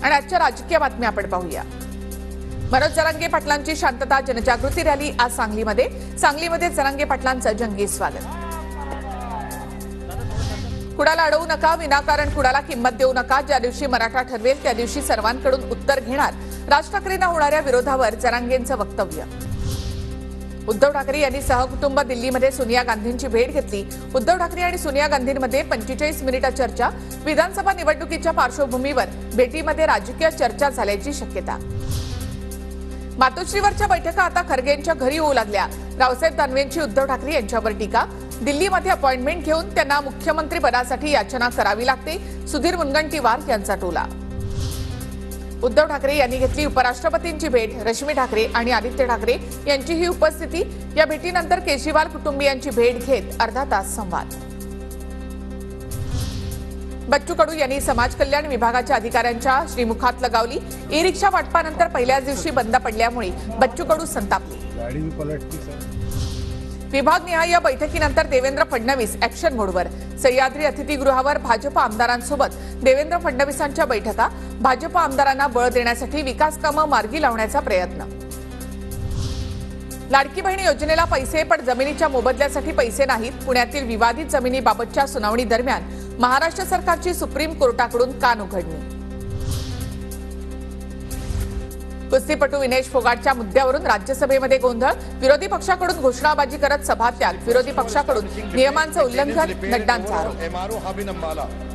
आणि आजच्या राजकीय बातम्या आपण पाहूया। मनोज जरांगे पाटलांची शांतता जनजागृती रॅली आज सांगलीमध्ये जरांगे पाटलांचं जंगी स्वागत। कुणाला अडवू नका, विनाकारण कुणाला किंमत देऊ नका, ज्या दिवशी मराठा ठरवेल त्या दिवशी सर्वांकडून उत्तर घेणार, राज ठाकरेंना होणाऱ्या विरोधावर जरांगेंचं वक्तव्य। उद्धव ठाकरे यांनी सहकुटुंब दिल्लीमध्ये सोनिया गांधींची भेट घेतली। उद्धव ठाकरे आणि सोनिया गांधींमध्ये 45 मिनिटं चर्चा। विधानसभा निवडणुकीच्या पार्श्वभूमीवर भेटीमध्ये राजकीय चर्चा झाल्याची शक्यता। मातोश्रीवरच्या बैठका आता खरगेंच्या घरी होऊ लागल्या। रावसाहेब दानवेंची उद्धव ठाकरे यांच्यावर टीका। दिल्लीमध्ये अपॉइंटमेंट घेऊन त्यांना मुख्यमंत्री पदासाठी याचना करावी लागते, सुधीर मुनगंटीवार यांचा टोला। उद्धव ठाकरे यांनी घेतली उपराष्ट्रपतींची भेट। रश्मी ठाकरे आणि आदित्य ठाकरे यांचीही उपस्थिती। या भेटीनंतर केजरीवाल कुटुंबियांची भेट घेत अर्धा तास संवाद। बच्चू कडू यांनी समाज कल्याण विभागाच्या अधिकाऱ्यांच्या श्रीमुखात लगावली। ई रिक्षा वाटपानंतर पहिल्याच दिवशी बंद पडल्यामुळे बच्चू कडू संतापले। विभागनिहाय बैठकीनंतर देवेंद्र फडणवीस ऍक्शन मोडवर। सह्याद्री अतिथीगृहावर भाजप आमदारांसोबत देवेंद्र फडणवीसांच्या बैठका। भाजप आमदारांना बळ देण्यासाठी विकास कामं मार्गी लावण्याचा प्रयत्न। लाडकी बहीण योजनेला पैसे पण जमिनीच्या मोबदल्यासाठी पैसे नाहीत। पुण्यातील विवादित जमिनीबाबतच्या सुनावणी दरम्यान महाराष्ट्र सरकारची सुप्रीम कोर्टाकडून कान उघडणी। कुस्तीपटू विनेश फोगाटच्या मुद्द्यावरून राज्यसभेमध्ये गोंधळ। विरोधी पक्षाकडून घोषणाबाजी करत सभात्याग। विरोधी पक्षाकडून नियमांचं उल्लंघन, नड्डांचा आरोप।